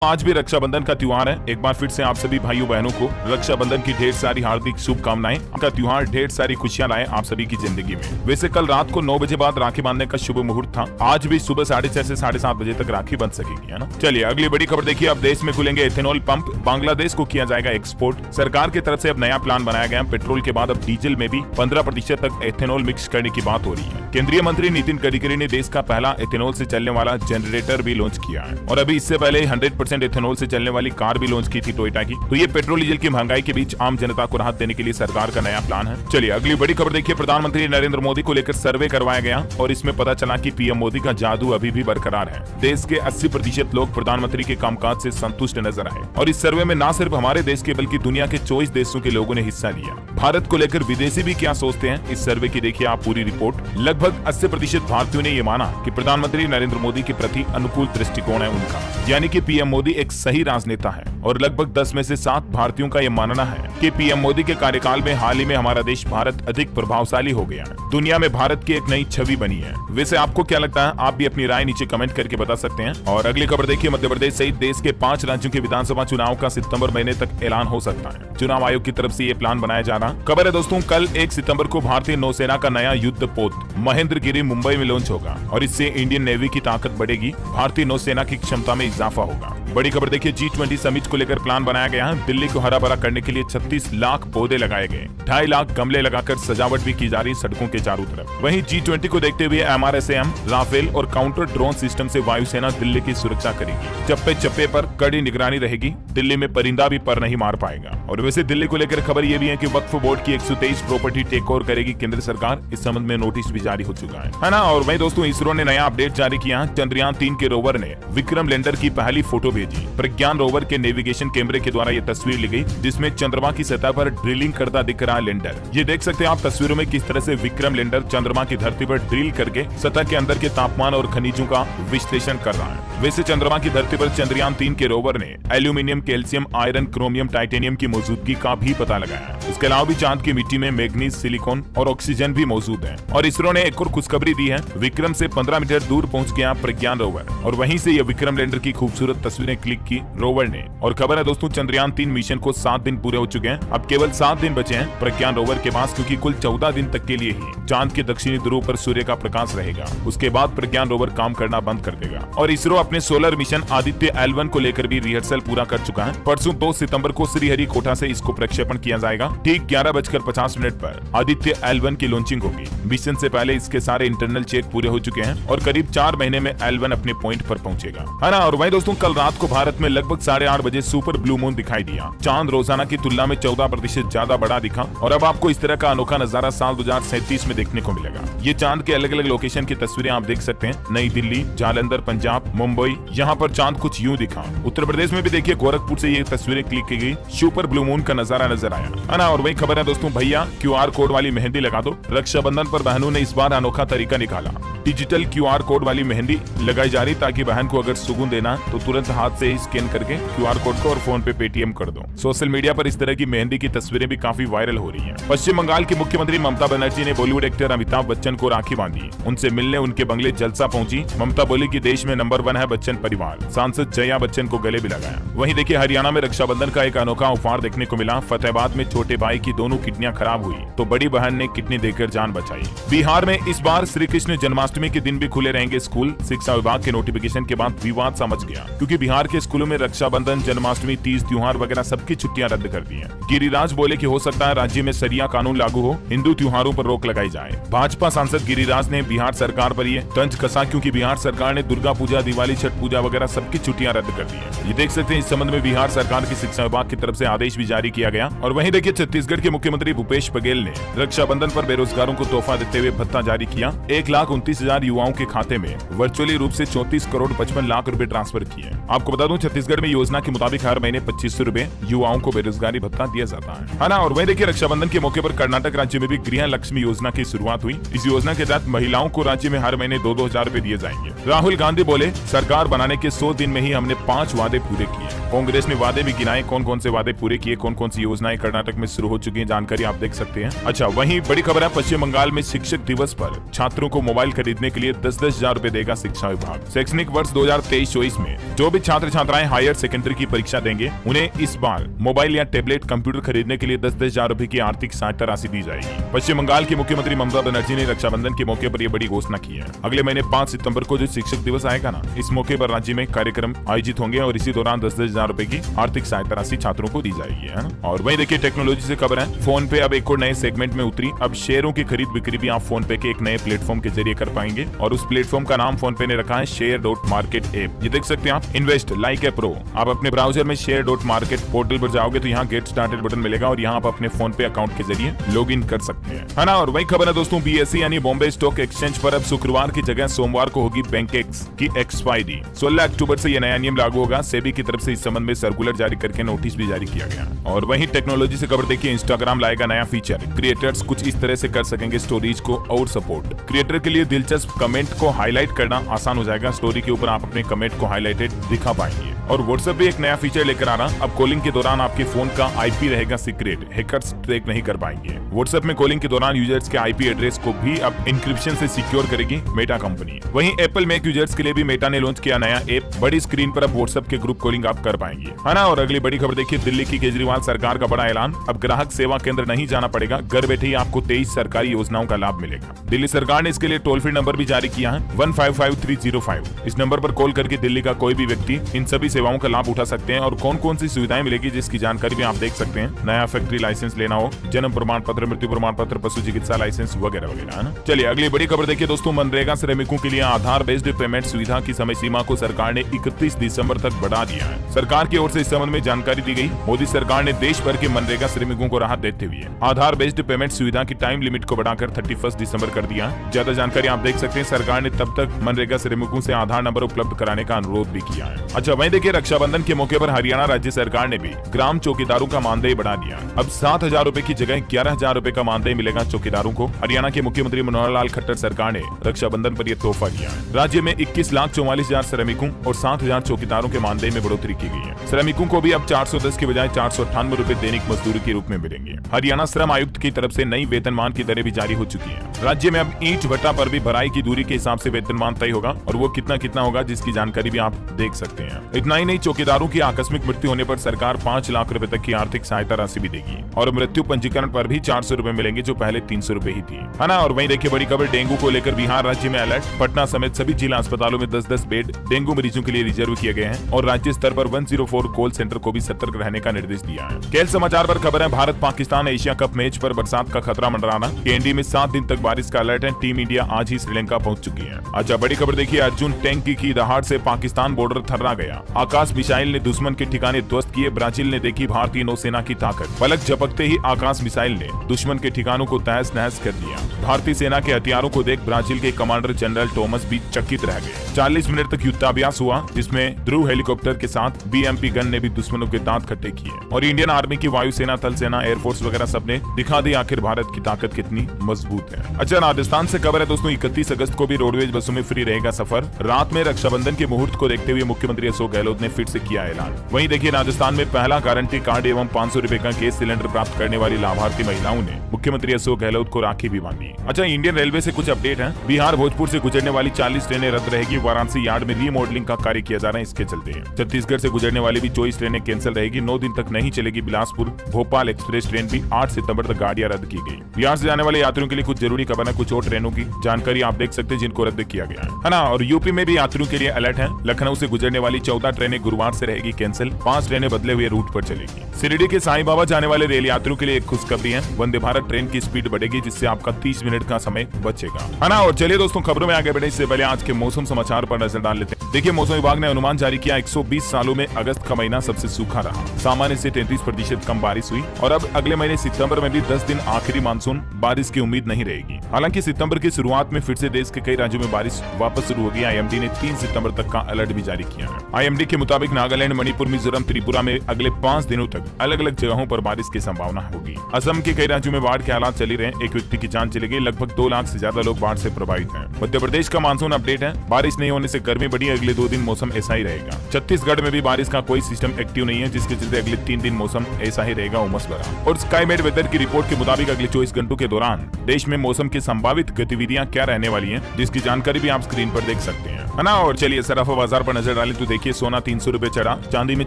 आज भी रक्षाबंधन का त्योहार है। एक बार फिर से आप सभी भाइयों बहनों को रक्षाबंधन की ढेर सारी हार्दिक शुभकामनाएं। आपका त्योहार ढेर सारी खुशियां लाए आप सभी की जिंदगी में। वैसे कल रात को 9 बजे बाद राखी बांधने का शुभ मुहूर्त था। आज भी सुबह 6:30 से 7:30 बजे तक राखी बंध सकेगी, है ना। चलिए अगली बड़ी खबर देखिए। अब देश में खुलेंगे एथेनॉल पंप, बांग्लादेश को किया जाएगा एक्सपोर्ट। सरकार की तरफ से अब नया प्लान बनाया गया। पेट्रोल के बाद अब डीजल में भी 15% तक एथेनॉल मिक्स करने की बात हो रही है। केंद्रीय मंत्री नितिन गडकरी ने देश का पहला एथेनॉल से चलने वाला जनरेटर भी लॉन्च किया है और अभी इससे पहले 100% एथेनॉल से चलने वाली कार भी लॉन्च की थी टोयोटा की। तो ये पेट्रोल डीजल की महंगाई के बीच आम जनता को राहत देने के लिए सरकार का नया प्लान है। चलिए अगली बड़ी खबर देखिए। प्रधानमंत्री नरेंद्र मोदी को लेकर सर्वे करवाया गया और इसमें पता चला कि पीएम मोदी का जादू अभी भी बरकरार है। देश के 80% लोग प्रधानमंत्री के कामकाज से संतुष्ट नजर आए और इस सर्वे में न सिर्फ हमारे देश के बल्कि दुनिया के 24 देशों के लोगों ने हिस्सा लिया। भारत को लेकर विदेशी भी क्या सोचते हैं, इस सर्वे की देखिए आप पूरी रिपोर्ट। लगभग 80% भारतीयों ने ये माना कि प्रधानमंत्री नरेंद्र मोदी के प्रति अनुकूल दृष्टिकोण है उनका, यानी कि पीएम मोदी एक सही राजनेता है। और लगभग 10 में से 7 भारतीयों का यह मानना है कि पीएम मोदी के कार्यकाल में हाल ही में हमारा देश भारत अधिक प्रभावशाली हो गया है। दुनिया में भारत की एक नई छवि बनी है। वैसे आपको क्या लगता है, आप भी अपनी राय नीचे कमेंट करके बता सकते हैं। और अगली खबर देखिए। मध्य प्रदेश सहित देश के 5 राज्यों के विधानसभा चुनाव का सितंबर महीने तक ऐलान हो सकता है। चुनाव आयोग की तरफ से ये प्लान बनाया जा रहा। खबर है दोस्तों, कल 1 सितंबर को भारतीय नौसेना का नया युद्ध पोत महेंद्रगिरी मुंबई में लॉन्च होगा और इससे इंडियन नेवी की ताकत बढ़ेगी। भारतीय नौसेना की क्षमता में इजाफा होगा। बड़ी खबर देखिए। G20 समिट को लेकर प्लान बनाया गया है। दिल्ली को हरा भरा करने के लिए 36 लाख पौधे लगाए गए। 2.5 लाख गमले लगाकर सजावट भी की जा रही सड़कों के चारों तरफ। वहीं G20 को देखते हुए MRSAM, राफेल और काउंटर ड्रोन सिस्टम से वायुसेना दिल्ली की सुरक्षा करेगी। चप्पे चप्पे पर कड़ी निगरानी रहेगी। दिल्ली में परिंदा भी पर नहीं मार पाएगा। और वैसे दिल्ली को लेकर खबर ये भी है कि वक्फ बोर्ड की 123 प्रॉपर्टी टेक ओवर करेगी केंद्र सरकार। इस संबंध में नोटिस भी जारी हो चुका है ना। और वहीं दोस्तों इसरो ने नया अपडेट जारी किया। चंद्रयान 3 के रोवर ने विक्रम लैंडर की पहली फोटो भेजी। प्रज्ञान रोवर के नेविगेशन कैमरे के द्वारा ये तस्वीर ली गई जिसमें चंद्रमा की सतह पर ड्रिलिंग करता दिख रहा लैंडर। ये देख सकते हैं आप तस्वीरों में किस तरह से विक्रम लैंडर चंद्रमा की धरती पर ड्रिल करके सतह के अंदर के तापमान और खनिजों का विश्लेषण कर रहा है। वैसे चंद्रमा की धरती पर चंद्रयान 3 के रोवर ने aluminium, calcium, iron, chromium, titanium की मौजूदगी का भी पता लगाया। इसके अलावा भी चांद की मिट्टी में मैग्नीज, सिलिकॉन और ऑक्सीजन भी मौजूद है। और इसरो ने एक और खुशखबरी दी है। विक्रम से 15 मीटर दूर पहुंच गया प्रज्ञान रोवर और वहीं से यह विक्रम लैंडर की खूबसूरत तस्वीरें क्लिक की रोवर ने। और खबर है दोस्तों, चंद्रयान 3 मिशन को 7 दिन पूरे हो चुके हैं। अब केवल 7 दिन बचे हैं प्रज्ञान रोवर के पास, क्योंकि कुल 14 दिन तक के लिए ही चांद के दक्षिणी ध्रुव पर सूर्य का प्रकाश रहेगा। उसके बाद प्रज्ञान रोवर काम करना बंद कर देगा। और इसरो अपने सोलर मिशन आदित्य L1 को लेकर भी रिहर्सल पूरा कर चुका है। परसों 2 सितंबर को श्रीहरिकोटा से इसको प्रक्षेपण किया जाएगा। ठीक 11:50 पर आदित्य L1 की लॉन्चिंग होगी। मिशन से पहले इसके सारे इंटरनल चेक पूरे हो चुके हैं और करीब 4 महीने में L1 अपने पॉइंट पर पहुंचेगा, है ना। और वहीं दोस्तों कल रात को भारत में लगभग 8:30 बजे सुपर ब्लू मून दिखाई दिया। चांद रोजाना की तुलना में 14% ज्यादा बड़ा दिखा और अब आपको इस तरह का अनोखा नजारा साल 2037 में देखने को मिलेगा। ये चांद के अलग अलग लोकेशन की तस्वीरें आप देख सकते हैं। नई दिल्ली, जालंधर, पंजाब, मुंबई, यहाँ पर चांद कुछ यूं दिखा। उत्तर प्रदेश में भी देखिए गोरखपुर से ये तस्वीरें क्लिक की गई। सुपर ब्लू मून का नजारा नजर आया, है ना। और वही खबर है दोस्तों, भैया QR कोड वाली मेहंदी लगा दो। रक्षाबंधन पर बहनों ने इस बार अनोखा तरीका निकाला। डिजिटल QR कोड वाली मेहंदी लगाई जा रही ताकि बहन को अगर सुगुन देना तो तुरंत हाथ से ही स्कैन करके QR कोड को और फोन पे पेटीएम कर दो। सोशल मीडिया पर इस तरह की मेहंदी की तस्वीरें भी काफी वायरल हो रही हैं। पश्चिम बंगाल की मुख्यमंत्री ममता बनर्जी ने बॉलीवुड एक्टर अमिताभ बच्चन को राखी बांधी। उनसे मिलने उनके बंगले जलसा पहुंची। ममता बोली कि देश में नंबर 1 है बच्चन परिवार। सांसद जया बच्चन को गले भी लगाया। वहीं देखिए हरियाणा में रक्षाबंधन का एक अनोखा उपहार देखने को मिला। फतेहाबाद में छोटे भाई की दोनों किडनियां खराब हुई तो बड़ी बहन ने किडनी देकर जान बचाई। बिहार में इस बार श्री कृष्ण जन्माष्टमी के दिन भी खुले रहेंगे स्कूल। शिक्षा विभाग के नोटिफिकेशन के बाद विवाद समझ गया, क्योंकि बिहार के स्कूलों में रक्षाबंधन, जन्माष्टमी, तीज त्योहार वगैरह सबकी छुट्टियां रद्द कर दी हैं। गिरिराज बोले कि हो सकता है राज्य में सरिया कानून लागू हो, हिंदू त्योहारों पर रोक लगाई जाए। भाजपा सांसद गिरिराज ने बिहार सरकार पर ये तंज कसा, क्योंकि बिहार सरकार ने दुर्गा पूजा, दिवाली, छठ पूजा वगैरह सबकी छुट्टियां रद्द कर दी है। ये देख सकते हैं इस संबंध में बिहार सरकार की शिक्षा विभाग की तरफ से आदेश भी जारी किया गया। और वहीं देखिए छत्तीसगढ़ के मुख्यमंत्री भूपेश बघेल ने रक्षाबंधन पर बेरोजगारों को तोहफा देते हुए भत्ता जारी किया। 1,29,000 युवाओं के खाते में वर्चुअली रूप से 34 करोड़ 55 लाख रुपए ट्रांसफर किए। आपको बता दूं छत्तीसगढ़ में योजना के मुताबिक हर महीने 2500 रुपए युवाओं को बेरोजगारी भत्ता दिया जाता है ना। और वहीं देखिए रक्षाबंधन के मौके पर कर्नाटक राज्य में भी गृह लक्ष्मी योजना की शुरुआत हुई। इस योजना के तहत महिलाओं को राज्य में हर महीने 2-2 हजार रुपए दिए जाएंगे। राहुल गांधी बोले सरकार सरकार बनाने के 100 दिन में ही हमने 5 वादे पूरे किए। कांग्रेस ने वादे भी गिनाए, कौन कौन से वादे पूरे किए, कौन कौन सी योजनाएं कर्नाटक में शुरू हो चुकी हैं, जानकारी आप देख सकते हैं। अच्छा, वहीं बड़ी खबर है, पश्चिम बंगाल में शिक्षक दिवस पर छात्रों को मोबाइल खरीदने के लिए 10-10 हजार रुपए देगा शिक्षा विभाग। शैक्षणिक वर्ष 2023-24 में जो भी छात्र छात्राएं हायर सेकेंडरी की परीक्षा देंगे, उन्हें इस बार मोबाइल या टेबलेट कंप्यूटर खरीदने के लिए 10-10 हजार रुपए की आर्थिक सहायता राशि दी जाएगी। पश्चिम बंगाल की मुख्यमंत्री ममता बनर्जी ने रक्षाबंधन के मौके पर यह बड़ी घोषणा की है। अगले महीने 5 सितंबर को जो शिक्षक दिवस आएगा ना, इस मौके पर राज्य में कार्यक्रम आयोजित होंगे और इसी दौरान 10-10 हजार रुपए की आर्थिक सहायता राशि छात्रों को दी जाएगी, है ना। और वहीं देखिए टेक्नोलॉजी से खबर है, फोन पे अब एक और नए सेगमेंट में उतरी। अब शेयरों की खरीद बिक्री भी आप फोन पे के एक नए प्लेटफॉर्म के जरिए कर पाएंगे और उस प्लेटफॉर्म का नाम फोन पे ने रखा है share.market ऐप। ये देख सकते हैं आप, इन्वेस्ट लाइक ए प्रो। आप अपने ब्राउजर में share.market पोर्टल पर जाओगे तो यहाँ गेट स्टार्टेड बटन मिलेगा और यहाँ आप अपने फोन पे अकाउंट के जरिए लॉग इन कर सकते हैं, है ना। और वही खबर है दोस्तों, BSE यानी बॉम्बे स्टॉक एक्सचेंज पर अब शुक्रवार की जगह सोमवार को होगी बैंकेक्स की एक्सपायरी। 16 अक्टूबर से यह नया नियम लागू होगा। सेबी की तरफ से इस संबंध में सर्कुलर जारी करके नोटिस भी जारी किया गया। और वहीं टेक्नोलॉजी से खबर देखिए, इंस्टाग्राम लाएगा नया फीचर। क्रिएटर्स कुछ इस तरह से कर सकेंगे स्टोरीज को और सपोर्ट। क्रिएटर के लिए दिलचस्प कमेंट को हाईलाइट करना आसान हो जाएगा। स्टोरी के ऊपर आप अपने कमेंट को हाईलाइटेड दिखा पाएंगे। और व्हाट्सएप भी एक नया फीचर लेकर आ रहा। अब कॉलिंग के दौरान आपके फोन का IP रहेगा सीक्रेट, हैकर्स ट्रैक नहीं कर पाएंगे। व्हाट्सएप में कॉलिंग के दौरान यूजर्स के IP एड्रेस को भी अब इंक्रिप्शन से सिक्योर करेगी मेटा कंपनी। वहीं एप्पल मैक यूजर्स के लिए भी मेटा ने लॉन्च किया नया ऐप। बड़ी स्क्रीन पर अब व्हाट्सएप के ग्रुप कॉलिंग आप कर पाएंगे, है ना। और अगली बड़ी खबर देखिए, दिल्ली की केजरीवाल सरकार का बड़ा ऐलान। अब ग्राहक सेवा केंद्र नहीं जाना पड़ेगा, घर बैठे ही आपको 23 सरकारी योजनाओं का लाभ मिलेगा। दिल्ली सरकार ने इसके लिए टोल फ्री नंबर भी जारी किया है, 155305। इस नंबर पर कॉल करके दिल्ली का कोई भी व्यक्ति इन सभी सेवाओं का लाभ उठा सकते हैं। और कौन कौन सी सुविधाएं मिलेगी जिसकी जानकारी भी आप देख सकते हैं। नया फैक्ट्री लाइसेंस लेना हो, जन्म प्रमाण पत्र, मृत्यु प्रमाण पत्र, पशु चिकित्सा लाइसेंस वगैरह वगैरह, है ना। चलिए अगली बड़ी खबर देखिए दोस्तों, मनरेगा श्रमिकों के लिए आधार बेस्ड पेमेंट सुविधा की समय सीमा को सरकार ने 31 दिसंबर तक बढ़ा दिया है। सरकार की ओर से इस संबंध में जानकारी दी गई। मोदी सरकार ने देश भर के मनरेगा श्रमिकों को राहत देते हुए आधार बेस्ड पेमेंट सुविधा की टाइम लिमिट को बढ़ाकर 31 दिसंबर कर दिया। ज्यादा जानकारी आप देख सकते हैं। सरकार ने तब तक मनरेगा श्रमिकों से आधार नंबर उपलब्ध कराने का अनुरोध भी किया है। अच्छा, वहीं देखिए रक्षाबंधन के मौके पर हरियाणा राज्य सरकार ने भी ग्राम चौकीदारों का मानदेय बढ़ा दिया। अब 7,000 रुपए की जगह 11,000 रुपए का मानदेय मिलेगा चौकीदारों को। हरियाणा के मुख्यमंत्री मनोहर लाल खट्टर सरकार ने रक्षाबंधन पर यह तोहफा दिया है। राज्य में 21,44,000 श्रमिकों और 7,000 चौकीदारों के मानदेय में बढ़ोतरी की गई है। श्रमिकों को भी अब 410 के बजाय 498 रुपए दैनिक मजदूरी के रूप में मिलेंगे। हरियाणा श्रम आयुक्त की तरफ से नई वेतनमान की दरें भी जारी हो चुकी है। राज्य में अब ईंट भट्टा पर भी भराई की दूरी के हिसाब से वेतनमान तय होगा और वो कितना कितना होगा जिसकी जानकारी भी आप देख सकते हैं। इतना ही नहीं, चौकीदारों की आकस्मिक मृत्यु होने पर सरकार 5 लाख रुपए तक की आर्थिक सहायता राशि भी देगी और मृत्यु पंजीकरण पर भी 400 रुपए मिलेंगे जो पहले 300 रुपए ही थी, है ना। और वहीं देखिए बड़ी खबर, डेंगू को लेकर बिहार राज्य में अलर्ट। पटना समेत सभी जिला अस्पतालों में 10-10 बेड डेंगू मरीजों के लिए रिजर्व किए गए हैं और राज्य स्तर पर 104 कॉल सेंटर को भी सतर्क रहने का निर्देश दिया है। खेल समाचार पर खबर है, Bharat Pakistan Asia cup match पर बरसात का खतरा मंडराना। केएनडी में 7 दिन तक बारिश का अलर्ट है। टीम इंडिया आज ही श्रीलंका पहुंच चुकी है। अच्छा, बड़ी खबर देखिए, अर्जुन टैंक की दहाड़ से पाकिस्तान बॉर्डर थर्रा गया। आकाश मिसाइल ने दुश्मन के ठिकाने ध्वस्त किए। ब्राजील ने देखी भारतीय नौसेना की ताकत। पलक झपकते ही आकाश मिसाइल ने दुश्मन के ठिकानों को तहस नहस कर दिया। भारतीय सेना के हथियारों को देख ब्राजील के कमांडर जनरल टॉमस भी चकित रह गए। 40 मिनट तक युद्धाभ्यास हुआ जिसमें ध्रुव हेलीकॉप्टर के साथ BMP गन ने भी दुश्मनों के दांत खट्टे किए और इंडियन आर्मी की वायुसेना, थल सेना, एयरफोर्स वगैरह सबने दिखा दी आखिर भारत की ताकत कितनी मजबूत है। अच्छा, राजस्थान से खबर है दोस्तों, 31 अगस्त को भी रोडवेज बसों में फ्री रहेगा सफर। रात में रक्षाबंधन के मुहूर्त को देखते हुए मुख्यमंत्री अशोक गहलोत ने फिर से किया ऐलान। वहीं देखिए राजस्थान में पहला गारंटी कार्ड एवं 500 रुपए का गैस सिलेंडर प्राप्त करने वाली लाभार्थी महिलाओं ने मुख्यमंत्री अशोक गहलोत को राखी भी बांधी। अच्छा, इंडियन रेलवे से कुछ अपडेट है। बिहार भोजपुर से गुजरने वाली 40 ट्रेनें रद्द रहेगी। वाराणसी यार्ड में रीमॉडलिंग का कार्य किया जा रहा है, इसके चलते छत्तीसगढ़ से गुजरने वाली भी 24 ट्रेनें कैंसिल रहेगी। 9 दिन तक नहीं चलेगी बिलासपुर भोपाल एक्सप्रेस ट्रेन भी। 8 सितंबर तक गाड़ियां रद्द की गई। बिहार से जाने वाले यात्रियों के लिए कुछ जरूरी खबर है। कुछ और ट्रेनों की जानकारी आप देख सकते हैं जिनको रद्द किया गया है ना। और यूपी में भी यात्रियों के लिए अलर्ट है। लखनऊ से गुजरने वाली 14 ट्रेनें गुरुवार से रहेगी कैंसिल। 5 ट्रेनें बदले हुए रूट पर चलेगी। शिरडी के साईं बाबा जाने वाले रेल यात्रियों के लिए एक खुशखबरी है। वंदे भारत ट्रेन की स्पीड बढ़ेगी जिससे आपका 30 मिनट का समय बचेगा, है ना। और चलिए दोस्तों, खबरों में आगे बढ़े इससे पहले आज के मौसम समाचार पर नजर डाल लेते हैं। देखिए, मौसम विभाग ने अनुमान जारी किया, 120 सालों में अगस्त का महीना सबसे सूखा रहा। सामान्य से 33% कम बारिश हुई और अब अगले महीने सितंबर में भी 10 दिन आखिरी मानसून बारिश की उम्मीद नहीं रहेगी। हालांकि सितंबर की शुरुआत में फिर से देश के कई राज्यों में बारिश वापस शुरू होगी। IMD ने 3 सितंबर तक का अलर्ट भी जारी किया है। IMD के मुताबिक नागालैंड, मणिपुर, मिजोरम, त्रिपुरा में अगले 5 दिनों तक अलग अलग जगहों पर बारिश की संभावना होगी। असम के कई राज्यों में बाढ़ के हालात चल रहे हैं। एक व्यक्ति की जान चली गई। लगभग 2 लाख से ज्यादा लोग बाढ़ से प्रभावित हैं। मध्य प्रदेश का मानसून अपडेट है। बारिश नहीं होने से गर्मी बढ़ी है। अगले 2 दिन मौसम ऐसा ही रहेगा। छत्तीसगढ़ में भी बारिश का कोई सिस्टम एक्टिव नहीं है, जिसके चलते अगले 3 दिन मौसम ऐसा ही रहेगा, उमस भरा। और स्काईमेट वेदर की रिपोर्ट के मुताबिक अगले 24 घंटों के दौरान देश में मौसम की संभावित गतिविधियां क्या रहने वाली हैं, जिसकी जानकारी भी आप स्क्रीन पर देख सकते हैं, है ना। और चलिए सराफा बाजार पर नजर डालें तो देखिए सोना 300 रुपए चढ़ा, चांदी में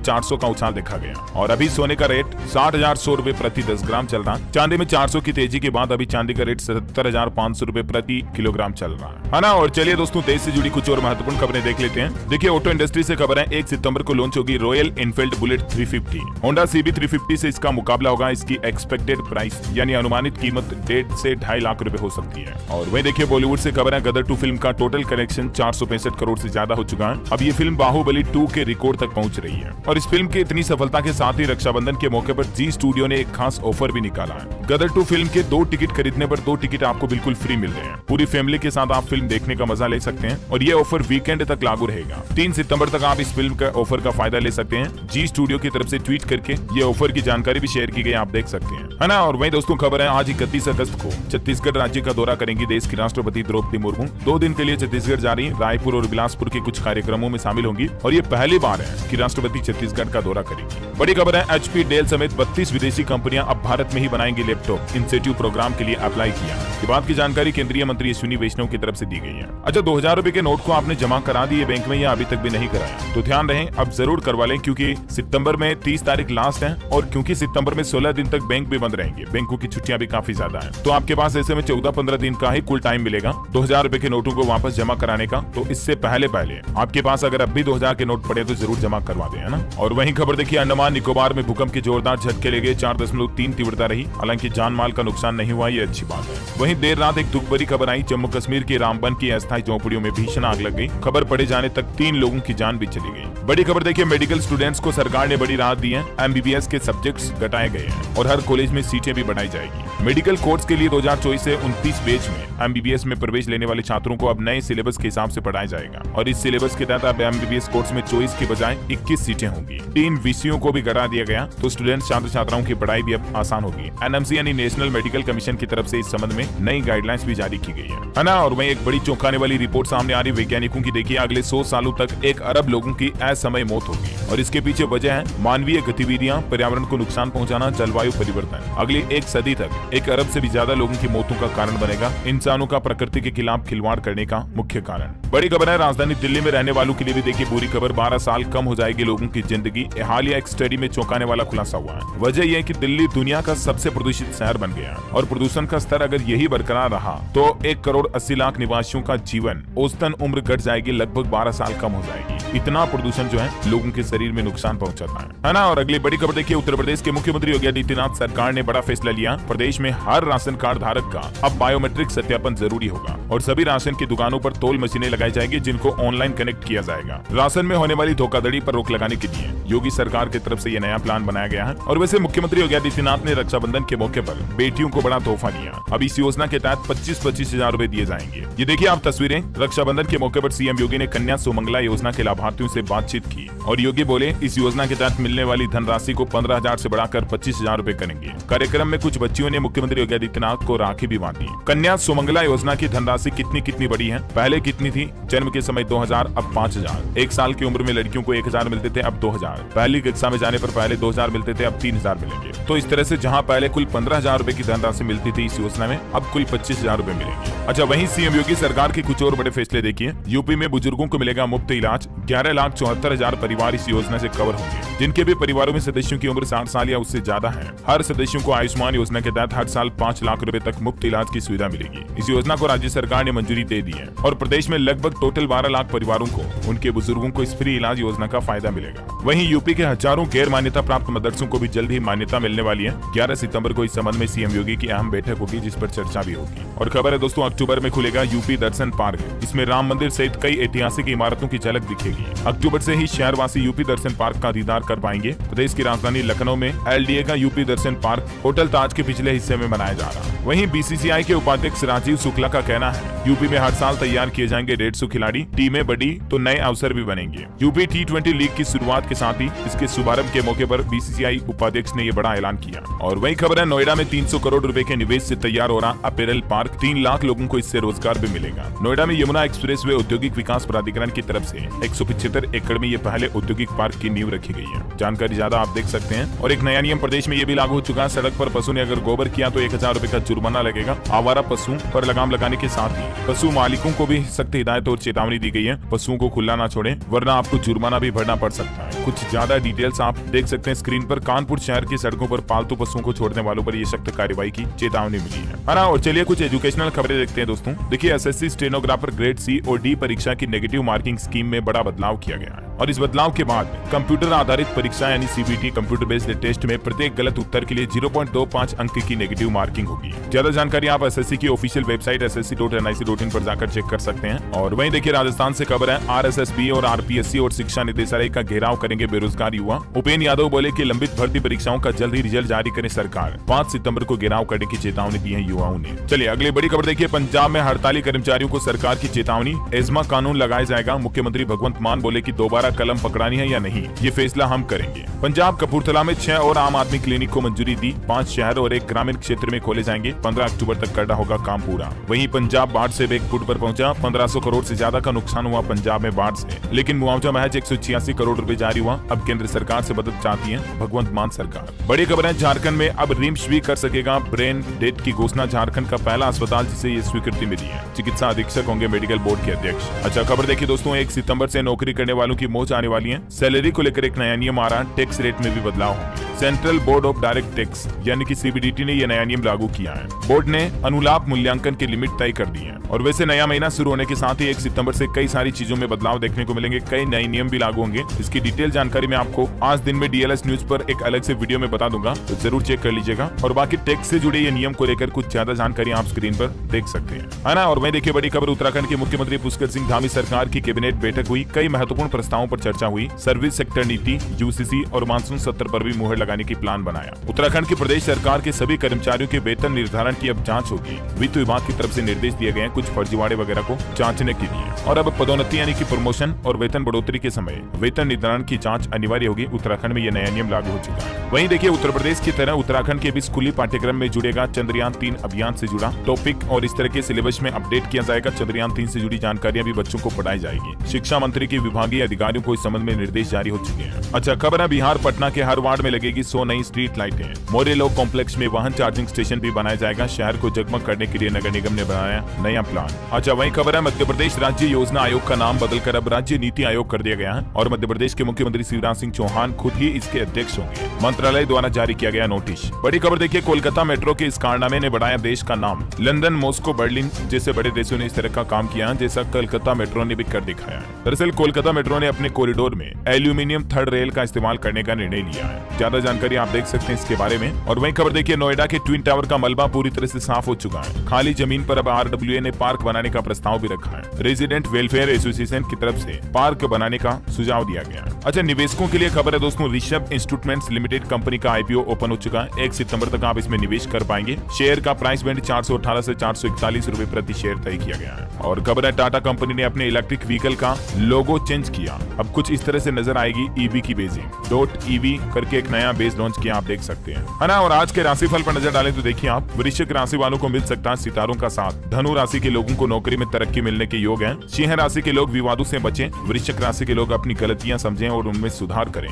400 का उछाल देखा गया और अभी सोने का रेट 60,100 रुपए प्रति 10 ग्राम चल रहा। चांदी में 400 की तेजी के बाद अभी चांदी का रेट 77,500 रुपए प्रति किलोग्राम चल रहा है ना। और चलिए दोस्तों देश से जुड़ी कुछ और महत्वपूर्ण खबरें देख लेते हैं। देखिए ऑटो इंडस्ट्री से खबर है, 1 सितंबर को लॉन्च होगी royal Enfield bullet 350। Honda CB 350 से इसका मुकाबला होगा। इसकी एक्सपेक्टेड प्राइस यानी अनुमानित कीमत 1.5 से 2.5 लाख रुपए हो सकती है। और वही देखिए बॉलीवुड से खबर है, गदर 2 फिल्म का टोटल कलेक्शन 465 करोड़ से ज्यादा हो चुका है। अब ये फिल्म बाहुबली 2 के रिकॉर्ड तक पहुंच रही है। और इस फिल्म की इतनी सफलता के साथ ही रक्षाबंधन के मौके पर जी स्टूडियो ने एक खास ऑफर भी निकाला है। गदर 2 फिल्म के 2 टिकट खरीदने पर 2 टिकट आपको बिल्कुल फ्री मिल रहे हैं। पूरी फैमिली के साथ आप फिल्म देखने का मजा ले सकते हैं और ये ऑफर वीकेंड तक लागू रहेगा। 3 सितंबर तक आप इस फिल्म का ऑफर का फायदा ले सकते हैं। जी स्टूडियो की तरफ से ट्वीट करके ये ऑफर की जानकारी भी शेयर की गई, आप देख सकते हैं, है ना। और वही दोस्तों खबर है, आज 31 अगस्त को छत्तीसगढ़ राज्य का दौरा करेंगी देश की राष्ट्रपति द्रौपदी मुर्मू। 2 दिन के लिए छत्तीसगढ़ जा रही, रायपुर और बिलासपुर के कुछ कार्यक्रमों में शामिल होंगी और ये पहली बार है कि राष्ट्रपति छत्तीसगढ़ का दौरा करेगी। बड़ी खबर है, HP, डेल समेत 32 विदेशी कंपनियां अब भारत में ही बनाएंगी लैपटॉप। इंसेंटिव प्रोग्राम के लिए अप्लाई किया। ये बात की जानकारी केंद्रीय मंत्री अश्विनी वैष्णव की तरफ से दी गई है। अच्छा, 2000 रुपए के नोट को आपने जमा करा दिए बैंक में या अभी तक भी नहीं कराया तो ध्यान रहे, अब जरूर करवा लें, क्योंकि सितंबर में 30 तारीख लास्ट है और क्योंकि सितंबर में 16 दिन तक बैंक भी बंद रहेंगे, बैंकों की छुट्टियां भी काफी ज्यादा है, तो आपके पास ऐसे में 14-15 दिन का ही कुल टाइम मिलेगा 2000 रुपए के नोटों को वापस जमा कराने का। तो इससे पहले आपके पास अगर अब भी 2000 के नोट पड़े तो जरूर जमा करवा दें, है ना। और वहीं खबर देखिए, अंडमान निकोबार में भूकंप के जोरदार झटके लगे, 4.3 तीव्रता रही। हालांकि जान माल का नुकसान नहीं हुआ, ये अच्छी बात है। वहीं देर रात एक दुख भरी खबर आई, जम्मू कश्मीर के रामबन की अस्थायी झोपड़ियों में भीषण आग लग गई। खबर पड़े जाने तक 3 लोगों की जान भी चली गई। बड़ी खबर देखिए, मेडिकल स्टूडेंट्स को सरकार ने बड़ी राहत दी है। MBBS के सब्जेक्ट्स घटाए गए हैं और हर कॉलेज में सीटें भी बढ़ाई जाएगी। मेडिकल कोर्स के लिए 2024 से 29 बैच में MBBS में प्रवेश लेने वाले छात्रों को अब नए सिलेबस के हिसाब से पढ़ाया जाएगा और इस सिलेबस के तहत अब MBBS कोर्स में 24 के बजाय 21 सीटें होंगी। 3 विषयों को भी घटा दिया गया, तो स्टूडेंट्स छात्र छात्राओं की पढ़ाई भी अब आसान होगी। NMC यानी नेशनल मेडिकल कमीशन की तरफ से इस संबंध में नई गाइडलाइंस भी जारी की गई है ना। और वहीं एक बड़ी चौंकाने वाली रिपोर्ट सामने आ रही वैज्ञानिकों की। देखिए, अगले 100 सालों तक 1 अरब लोगों की असमय मौत होगी और इसके पीछे वजह है मानवीय गतिविधियां, पर्यावरण को नुकसान पहुंचाना, जलवायु परिवर्तन। अगली 1 सदी तक 1 अरब से भी ज्यादा लोगों की मौतों का कारण बनेगा, इंसानों का प्रकृति के खिलाफ खिलवाड़ करने का मुख्य कारण। बड़ी खबर है, राजधानी दिल्ली में रहने वालों के लिए भी देखिए बुरी खबर, 12 साल कम हो जाएगी लोगों की जिंदगी। हालिया एक स्टडी में चौंकाने वाला खुलासा हुआ है। वजह यह है कि दिल्ली दुनिया का सबसे प्रदूषित शहर बन गया और प्रदूषण का स्तर अगर यही बरकरार रहा तो 1 करोड़ 80 लाख निवासियों का जीवन औसतन उम्र घट जाएगी, लगभग 12 साल कम हो जाएगी। इतना प्रदूषण जो है लोगों के शरीर में नुकसान पहुंचाता है ना। और अगली बड़ी खबर देखिए, उत्तर प्रदेश के मुख्यमंत्री योगी आदित्यनाथ सरकार ने बड़ा फैसला लिया। प्रदेश में हर राशन कार्ड धारक का अब बायोमेट्रिक सत्यापन जरूरी होगा और सभी राशन की दुकानों पर तोल मशीनें लगाई जाएगी, जिनको ऑनलाइन कनेक्ट किया जाएगा। राशन में होने वाली धोखाधड़ी पर रोक लगाने के लिए योगी सरकार की तरफ से यह नया प्लान बनाया गया है। और वैसे मुख्यमंत्री योगी आदित्यनाथ ने रक्षाबंधन के मौके पर बेटियों को बड़ा तोहफा दिया। अब इस योजना के तहत 25-25 हजार रुपए दिए जाएंगे। ये देखिए आप तस्वीरें, रक्षाबंधन के मौके पर सीएम योगी ने कन्या सुमंगला योजना के लाभार्थियों से बातचीत की और योगी बोले, इस योजना के तहत मिलने वाली धनराशि को 15,000 से बढ़ाकर 25,000 रुपए करेंगे। कार्यक्रम में कुछ बच्चियों ने मुख्यमंत्री योगी आदित्यनाथ को राखी भी बांधी। कन्या सुमंगला योजना की धनराशि कितनी बड़ी है? पहले कितनी थी? जन्म के समय 2,000, अब 5,000। 1 साल की उम्र में लड़कियों को 1,000 मिलते थे, अब 2,000। पहली कक्षा में जाने पर पहले 2,000 मिलते थे, अब 3,000 मिलेंगे। तो इस तरह से जहां पहले कुल 15,000 रुपए की धनराशि मिलती थी इस योजना में, अब कुल 25,000 रुपए मिलेंगे। अच्छा, वहीं सीएम योगी सरकार के कुछ और बड़े फैसले देखिए। यूपी में बुजुर्गों को मिलेगा मुफ्त इलाज। 11,74,000 परिवार इस योजना से कवर होंगे, जिनके भी परिवारों में सदस्यों की उम्र 60 साल या उससे ज्यादा है। हर सदस्यों को आयुष्मान योजना के तहत हर साल 5 लाख रुपए तक मुफ्त इलाज की सुविधा मिलेगी। इस योजना को राज्य सरकार ने मंजूरी दे दी है और प्रदेश में लगभग टोटल 12 लाख परिवारों को उनके बुजुर्गों को इस फ्री इलाज योजना का फायदा मिलेगा। वहीं यूपी के हजारों गैर मान्यता प्राप्त मदरसों को भी जल्द ही मान्यता मिलने वाली है। 11 सितंबर को इस संबंध में सीएम योगी की अहम बैठक होगी, जिस पर चर्चा भी होगी। और खबर है दोस्तों, अक्टूबर में खुलेगा यूपी दर्शन पार्क। इसमें राम मंदिर सहित कई ऐतिहासिक इमारतों की झलक दिखेगी। अक्टूबर से ही शहरवासी यूपी दर्शन पार्क का दीदार कर पाएंगे। प्रदेश की राजधानी लखनऊ में LDA का यूपी दर्शन पार्क होटल ताज के पिछले हिस्से में बनाया जा रहा है। वहीं BCCI के उपाध्यक्ष राजीव शुक्ला का कहना है यूपी में हर साल तैयार किए जाएंगे 150 खिलाड़ी, टीमें बढ़ी तो नए अवसर भी बनेंगे। यूपी T20 लीग की शुरुआत के साथ ही इसके शुभारंभ के मौके पर BCCI उपाध्यक्ष ने ये बड़ा ऐलान किया। और वही खबर है नोएडा में 300 करोड़ रुपए के निवेश से तैयार हो रहा अपैरल पार्क, 3 लाख लोगों को इससे रोजगार भी मिलेगा। नोएडा में यमुना एक्सप्रेसवे औद्योगिक विकास प्राधिकरण की तरफ से 175 एकड़ में ये पहले औद्योगिक पार्क की नींव रखी गई है। जानकारी ज्यादा आप देख सकते हैं। और एक नया नियम प्रदेश में ये भी लागू हो चुका है, सड़क पर पशु ने अगर गोबर किया तो 1000 रुपए का जुर्माना लगेगा। आवारा पशु पर लगाम लगाने के साथ ही पशु मालिकों को भी सख्त हिदायत और चेतावनी दी गई है, पशुओं को खुला ना छोड़ें वरना आपको जुर्माना भी भरना पड़ सकता है। कुछ ज्यादा डिटेल्स आप देख सकते हैं स्क्रीन पर। कानपुर शहर की सड़कों पर पालतू पशुओं को छोड़ने वालों पर ये सख्त कार्रवाई की चेतावनी मिली है ना। और चलिए कुछ एजुकेशनल खबरें देखते हैं दोस्तों। देखिए SSC स्टेनोग्राफर ग्रेड C और D परीक्षा की नेगेटिव मार्किंग स्कीम में बड़ा बदलाव किया गया है और इस बदलाव के बाद कंप्यूटर आधारित परीक्षा यानी CBT कंप्यूटर बेस्ड टेस्ट में प्रत्येक गलत उत्तर के लिए 0.25 अंक की नेगेटिव मार्किंग होगी। ज्यादा जानकारी आप SSC की ऑफिशियल वेबसाइट ssc.nic.in पर जाकर चेक कर सकते हैं। और वहीं देखिए राजस्थान से खबर है RSSB और RPSC और शिक्षा निदेशालय का घेराव करेंगे बेरोजगार युवा। उपेंद्र यादव बोले कि लंबित भर्ती परीक्षाओं का जल्द ही रिजल्ट जारी करे सरकार। 5 सितंबर को घेराव करने की चेतावनी दी है युवाओं ने। चलिए अगली बड़ी खबर देखिए। पंजाब में हड़ताली कर्मचारियों को सरकार की चेतावनी, एस्मा कानून लगाया जाएगा। मुख्यमंत्री भगवंत मान बोले कि दोबारा कलम पकड़ानी है या नहीं ये फैसला हम करेंगे। पंजाब कपूरथला में 6 और आम आदमी क्लिनिक को मंजूरी दी। 5 शहर और 1 ग्रामीण क्षेत्र में खोले जाएंगे। 15 अक्टूबर तक करना होगा काम पूरा। वहीं पंजाब बाढ़ से बेकफुट पर पहुंचा। 1500 करोड़ से ज्यादा का नुकसान हुआ पंजाब में बाढ़ से, लेकिन मुआवजा महज 186 करोड़ रुपए जारी हुआ। अब केंद्र सरकार से मदद चाहती है भगवंत मान सरकार। बड़ी खबर है झारखंड में अब रिम्स भी कर सकेगा ब्रेन डेथ की घोषणा। झारखंड का पहला अस्पताल जिसे ये स्वीकृति मिली है। चिकित्सा अधीक्षक होंगे मेडिकल बोर्ड के अध्यक्ष। अच्छा खबर देखिए दोस्तों, 1 सितंबर से नौकरी करने वालों की मौज आने वाली है। सैलरी को लेकर एक नया नियम आ रहा है। टैक्स रेट में भी बदलाव होंगे। Central board of direct tax यानी कि CBDT ने यह नया नियम लागू किया है। बोर्ड ने अनुलाभ मूल्यांकन की लिमिट तय कर दी है। और वैसे नया महीना शुरू होने के साथ ही 1 सितंबर से कई सारी चीजों में बदलाव देखने को मिलेंगे। कई नए नियम भी लागू होंगे। इसकी डिटेल जानकारी मैं आपको आज दिन में DLS न्यूज पर एक अलग से वीडियो में बता दूंगा, तो जरूर चेक कर लीजिएगा। और बाकी टैक्स से जुड़े ये नियम को लेकर कुछ ज्यादा जानकारी आप स्क्रीन पर देख सकते हैं, है ना। और वहीं देखिए बड़ी खबर, उत्तराखंड के मुख्यमंत्री पुष्कर सिंह धामी सरकार की कैबिनेट बैठक हुई। कई महत्वपूर्ण प्रस्तावों पर चर्चा हुई। सर्विस सेक्टर नीति, UCC और मानसून सत्र पर भी मुहर लगाने की प्लान बनाया। उत्तराखंड की प्रदेश सरकार के सभी कर्मचारियों के वेतन निर्धारण की अब जांच होगी। वित्त विभाग की तरफ से निर्देश दिए गए हैं कुछ फर्जीवाड़े वगैरह को जांचने के लिए। और अब पदोन्नति यानी कि प्रमोशन और वेतन बढ़ोतरी के समय वेतन निर्धारण की जांच अनिवार्य होगी। उत्तराखंड में यह नया नियम लागू हो चुका है। वहीं देखिए उत्तर प्रदेश की तरह उत्तराखंड के भी स्कूली पाठ्यक्रम में जुड़ेगा चंद्रयान 3 अभियान से जुड़ा टॉपिक और इस तरह के सिलेबस में अपडेट किया जाएगा। चंद्रयान 3 से जुड़ी जानकारियां भी बच्चों को पढ़ाई जाएगी। शिक्षा मंत्री के विभागीय अधिकारियों को इस संबंध में निर्देश जारी हो चुके हैं। अच्छा खबर है, बिहार पटना के हर वार्ड में लगेगी 100 नई स्ट्रीट लाइटें। मौर्य लॉ कॉम्प्लेक्स में वाहन चार्जिंग स्टेशन भी बनाया जाएगा। शहर को जगमग करने के लिए नगर निगम ने बनाया नया प्लान। अच्छा वही खबर है, मध्य प्रदेश राज्य योजना आयोग का नाम बदलकर अब राज्य नीति आयोग कर दिया गया है और मध्य प्रदेश के मुख्यमंत्री शिवराज सिंह चौहान खुद ही इसके अध्यक्ष होंगे। मंत्रालय द्वारा जारी किया गया नोटिस। बड़ी खबर देखिए, कोलकाता मेट्रो के इस कारनामे ने बढ़ाया देश का नाम। लंदन, मॉस्को, बर्लिन जैसे बड़े देशों ने इस तरह का काम किया जैसा कोलकाता मेट्रो ने भी कर दिखाया है। दरअसल कोलकाता मेट्रो ने अपने कॉरिडोर में एल्यूमिनियम थर्ड रेल का इस्तेमाल करने का निर्णय लिया है। ज्यादा जानकारी आप देख सकते हैं इसके बारे में। और वही खबर देखिए, नोएडा के ट्विन टावर का मलबा पूरी तरह से साफ हो चुका है। खाली जमीन पर अब RWA ने पार्क बनाने का प्रस्ताव भी रखा है। रेजिडेंट वेलफेयर एसोसिएशन की तरफ से पार्क बनाने का सुझाव दिया गया है। अच्छा निवेशकों के लिए खबर है दोस्तों, ऋषभ इंस्ट्रूमेंट्स लिमिटेड कंपनी का IPO ओपन हो चुका है। 1 सितंबर तक आप इसमें निवेश कर पाएंगे। शेयर का प्राइस बैंड 418 से 441 रुपए प्रति शेयर तय किया गया है। और खबर है, टाटा कंपनी ने अपने इलेक्ट्रिक व्हीकल का लोगो चेंज किया। अब कुछ इस तरह से नजर आएगी EV की बेसिंग। .EV करके एक नया बेस लॉन्च किया, आप देख सकते हैं, है ना। और आज के राशिफल पर नजर डालें तो देखिए आप, वृश्चिक राशि वालों को मिल सकता है सितारों का साथ। धनु राशि के लोगों को नौकरी में तरक्की मिलने के योग हैं। सिंह राशि के लोग विवादों से बचें। वृश्चिक राशि के लोग अपनी गलतियां समझें और उनमें सुधार करें।